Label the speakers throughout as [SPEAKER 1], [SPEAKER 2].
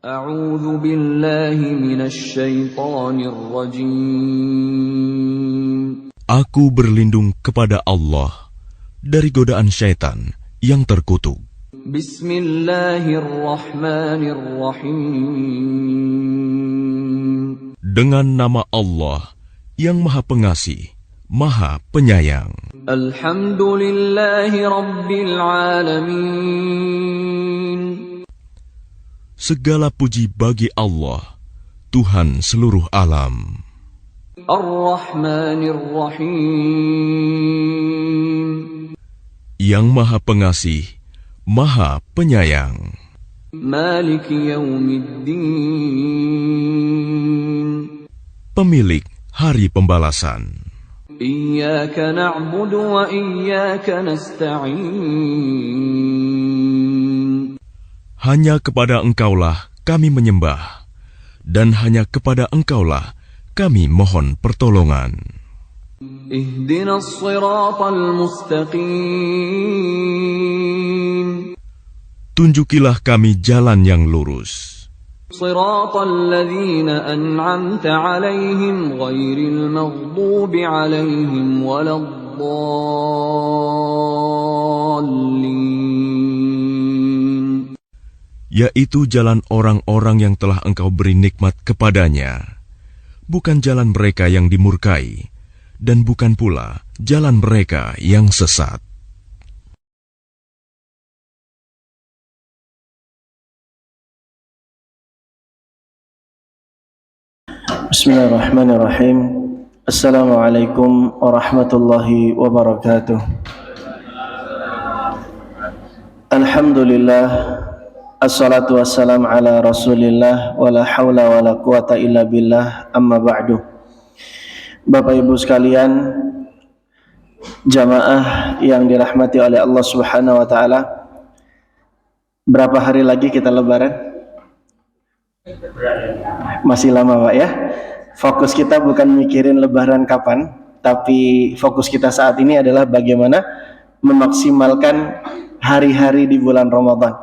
[SPEAKER 1] A'udzu billahi minasy syaithanir rajim.
[SPEAKER 2] Aku berlindung kepada Allah dari godaan syaitan yang terkutuk.
[SPEAKER 1] Bismillahirrahmanirrahim.
[SPEAKER 2] Dengan nama Allah yang Maha Pengasih, Maha Penyayang.
[SPEAKER 1] Alhamdulillahi rabbil alamin.
[SPEAKER 2] Segala puji bagi Allah, Tuhan seluruh alam.
[SPEAKER 1] Ar-Rahmanir-Rahim.
[SPEAKER 2] Yang Maha Pengasih, Maha Penyayang.
[SPEAKER 1] Maliki yaumiddin.
[SPEAKER 2] Pemilik Hari Pembalasan.
[SPEAKER 1] Iyyaka na'budu wa iyyaka nasta'in.
[SPEAKER 2] Hanya kepada Engkaulah kami menyembah, dan hanya kepada Engkaulah kami mohon pertolongan.
[SPEAKER 1] Ihdinas siratal mustaqim.
[SPEAKER 2] Tunjukilah kami jalan yang lurus.
[SPEAKER 1] Siratal ladzina an'amta 'alaihim ghairil maghdubi 'alaihim waladdallin.
[SPEAKER 2] Yaitu jalan orang-orang yang telah Engkau beri nikmat kepadanya, bukan jalan mereka yang dimurkai, dan bukan pula jalan mereka yang sesat.
[SPEAKER 3] Bismillahirrahmanirrahim. Assalamualaikum warahmatullahi wabarakatuh. Alhamdulillah, assalatu wassalam ala rasulillah, wala hawla wala quwata illa billah, amma ba'du. Bapak Ibu sekalian, jamaah yang dirahmati oleh Allah Subhanahu wa ta'ala, berapa hari lagi kita lebaran? Masih lama Pak ya. Fokus kita bukan mikirin lebaran kapan, tapi fokus kita saat ini adalah bagaimana memaksimalkan hari-hari di bulan Ramadan.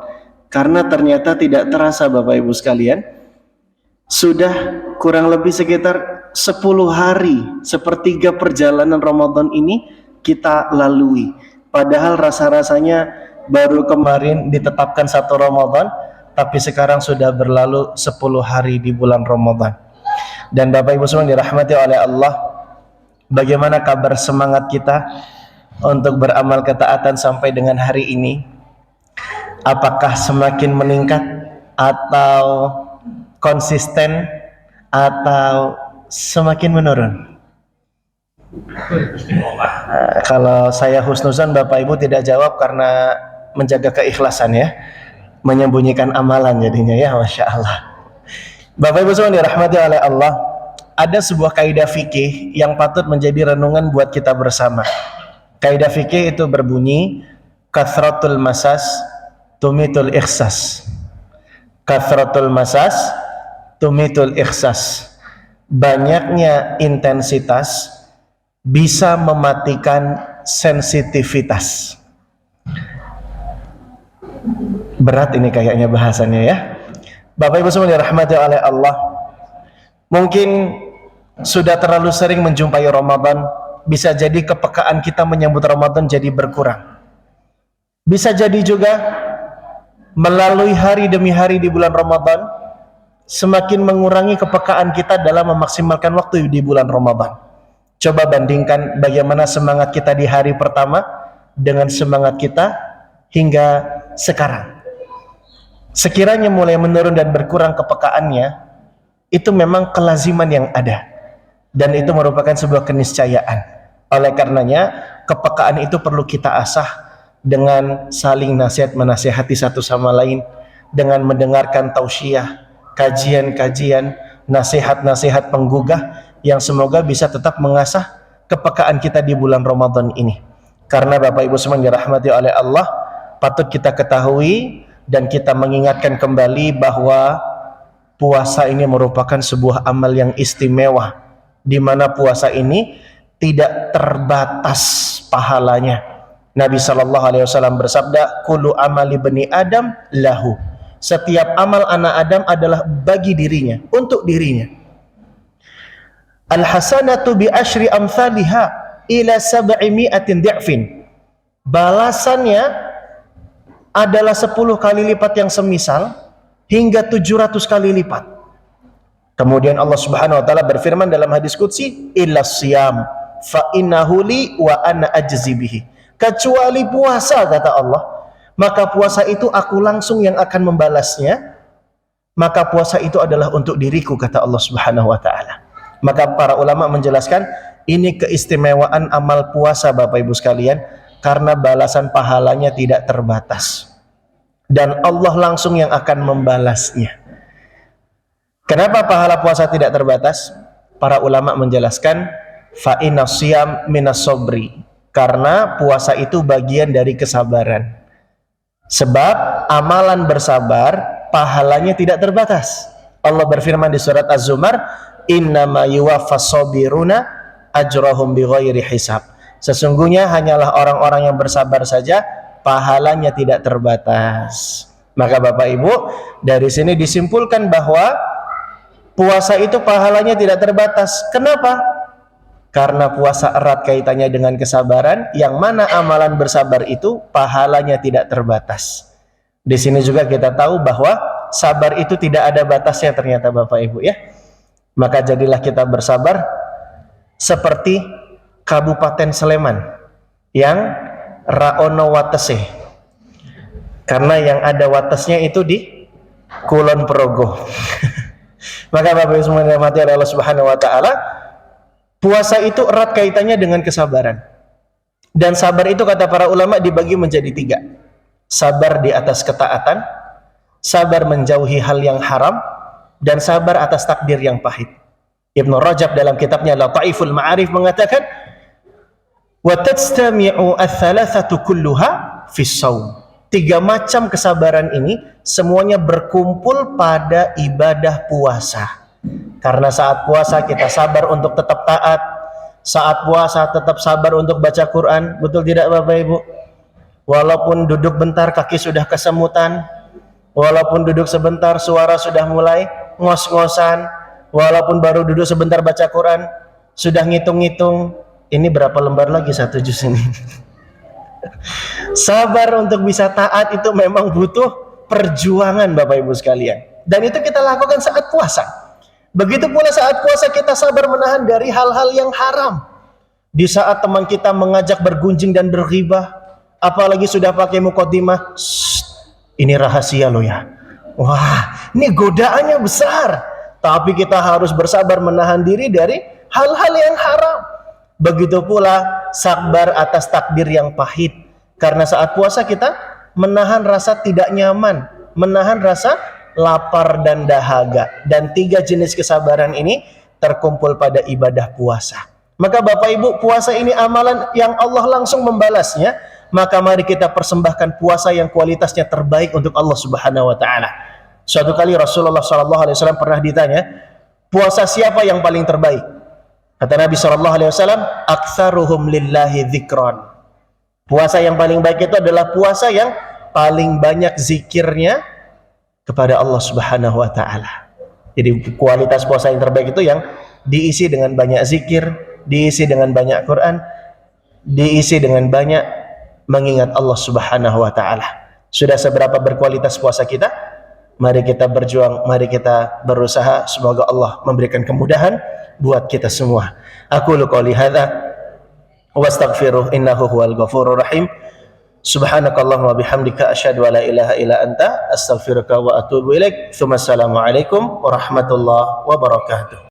[SPEAKER 3] Karena ternyata tidak terasa Bapak Ibu sekalian, sudah kurang lebih sekitar 10 hari, sepertiga perjalanan Ramadan ini kita lalui. Padahal rasa-rasanya baru kemarin ditetapkan 1 Ramadan, tapi sekarang sudah berlalu 10 hari di bulan Ramadan. Dan Bapak Ibu semua dirahmati oleh Allah, bagaimana kabar semangat kita untuk beramal ketaatan sampai dengan hari ini? Apakah semakin meningkat atau konsisten atau semakin menurun? Kalau saya husnuzan, Bapak Ibu tidak jawab karena menjaga keikhlasan ya, menyembunyikan amalan jadinya ya, Masya Allah. Bapak Ibu semua dirahmati oleh Allah, ada sebuah kaidah fikih yang patut menjadi renungan buat kita bersama. Kaidah fikih itu berbunyi, kathratul masas tumitul ikhsas. Kathratul masas tumitul ikhsas. Banyaknya intensitas bisa mematikan sensitivitas. Berat ini kayaknya bahasannya ya. Bapak Ibu semua dirahmati oleh Allah, mungkin sudah terlalu sering menjumpai Ramadan, bisa jadi kepekaan kita menyambut Ramadan jadi berkurang. Bisa jadi juga melalui hari demi hari di bulan Ramadan, semakin mengurangi kepekaan kita dalam memaksimalkan waktu di bulan Ramadan. Coba bandingkan bagaimana semangat kita di hari pertama dengan semangat kita hingga sekarang. Sekiranya mulai menurun dan berkurang kepekaannya, itu memang kelaziman yang ada, dan itu merupakan sebuah keniscayaan. Oleh karenanya, kepekaan itu perlu kita asah dengan saling nasihat menasihati satu sama lain, dengan mendengarkan tausiah, kajian-kajian, nasihat-nasihat penggugah yang semoga bisa tetap mengasah kepekaan kita di bulan Ramadan ini. Karena Bapak Ibu semua dirahmati oleh Allah, patut kita ketahui dan kita mengingatkan kembali bahwa puasa ini merupakan sebuah amal yang istimewa, di mana puasa ini tidak terbatas pahalanya. Nabi SAW bersabda, "Kullu amali bani Adam lahu Setiap amal anak Adam adalah bagi dirinya, untuk dirinya. Al-hasanatu bi asyri amthaliha ila 700 di'fin. Balasannya adalah 10 kali lipat yang semisal hingga 700 kali lipat. Kemudian Allah Subhanahu wa taala berfirman dalam hadis qudsi, illa siyam fa innahu li wa ana ajzi bihi. Kecuali puasa, kata Allah, maka puasa itu aku langsung yang akan membalasnya. Maka puasa itu adalah untuk diriku, kata Allah Subhanahu wa taala. Maka para ulama menjelaskan ini keistimewaan amal puasa, Bapak Ibu sekalian, karena balasan pahalanya tidak terbatas dan Allah langsung yang akan membalasnya. Kenapa pahala puasa tidak terbatas? Para ulama menjelaskan fa inna siyam minas sobri, karena puasa itu bagian dari kesabaran. Sebab amalan bersabar pahalanya tidak terbatas. Allah berfirman di surat Az-Zumar, innama yuwaffas sabiruna ajrahum bighairi hisab. Sesungguhnya hanyalah orang-orang yang bersabar saja pahalanya tidak terbatas. Maka Bapak Ibu, dari sini disimpulkan bahwa puasa itu pahalanya tidak terbatas. Kenapa? Karena puasa erat kaitannya dengan kesabaran, yang mana amalan bersabar itu pahalanya tidak terbatas. Di sini juga kita tahu bahwa sabar itu tidak ada batasnya ternyata, Bapak Ibu ya. Maka jadilah kita bersabar seperti Kabupaten Sleman yang Raono Watese. Karena yang ada watesnya itu di Kulon Progo. Maka Bapak Ibu semua yang dirahmati Allah Subhanahu wa taala, puasa itu erat kaitannya dengan kesabaran. Dan sabar itu kata para ulama dibagi menjadi 3. Sabar di atas ketaatan, sabar menjauhi hal yang haram, dan sabar atas takdir yang pahit. Ibnu Rajab dalam kitabnya Lataiful Ma'arif mengatakan, wa tajtami'u ats-tsalatsatu kulluha fis shaum. 3 macam kesabaran ini semuanya berkumpul pada ibadah puasa. Karena saat puasa kita sabar untuk tetap taat, saat puasa tetap sabar untuk baca Quran, betul tidak Bapak Ibu? Walaupun duduk bentar kaki sudah kesemutan, walaupun duduk sebentar suara sudah mulai ngos-ngosan, walaupun baru duduk sebentar baca Quran sudah ngitung-ngitung, ini berapa lembar lagi 1 juz ini. Sabar untuk bisa taat itu memang butuh perjuangan Bapak Ibu sekalian, dan itu kita lakukan saat puasa. Begitu pula saat puasa kita sabar menahan dari hal-hal yang haram. Di saat teman kita mengajak bergunjing dan berghibah, apalagi sudah pakai muqaddimah, ini rahasia loh ya. Wah, ini godaannya besar. Tapi kita harus bersabar menahan diri dari hal-hal yang haram. Begitu pula sabar atas takdir yang pahit. Karena saat puasa kita menahan rasa tidak nyaman, menahan rasa lapar dan dahaga. Dan 3 jenis kesabaran ini terkumpul pada ibadah puasa. Maka Bapak Ibu, puasa ini amalan yang Allah langsung membalasnya. Maka mari kita persembahkan puasa yang kualitasnya terbaik untuk Allah Subhanahu wa taala. Suatu kali Rasulullah SAW pernah ditanya, puasa siapa yang paling terbaik? Kata Nabi SAW, aktsaruhum lillahi dzikran. Puasa yang paling baik itu adalah puasa yang paling banyak zikirnya kepada Allah Subhanahu wa taala. Jadi kualitas puasa yang terbaik itu yang diisi dengan banyak zikir, diisi dengan banyak Quran, diisi dengan banyak mengingat Allah Subhanahu wa taala. Sudah seberapa berkualitas puasa kita? Mari kita berjuang, mari kita berusaha, semoga Allah memberikan kemudahan buat kita semua. Aqulu qouli hadza wa astaghfiruh innahu huwal ghafurur rahim. Subhanakallahumma bihamdika asyhadu an la ilaha illa anta astaghfiruka wa atubu ilaik. Assalamualaikum warahmatullahi wabarakatuh.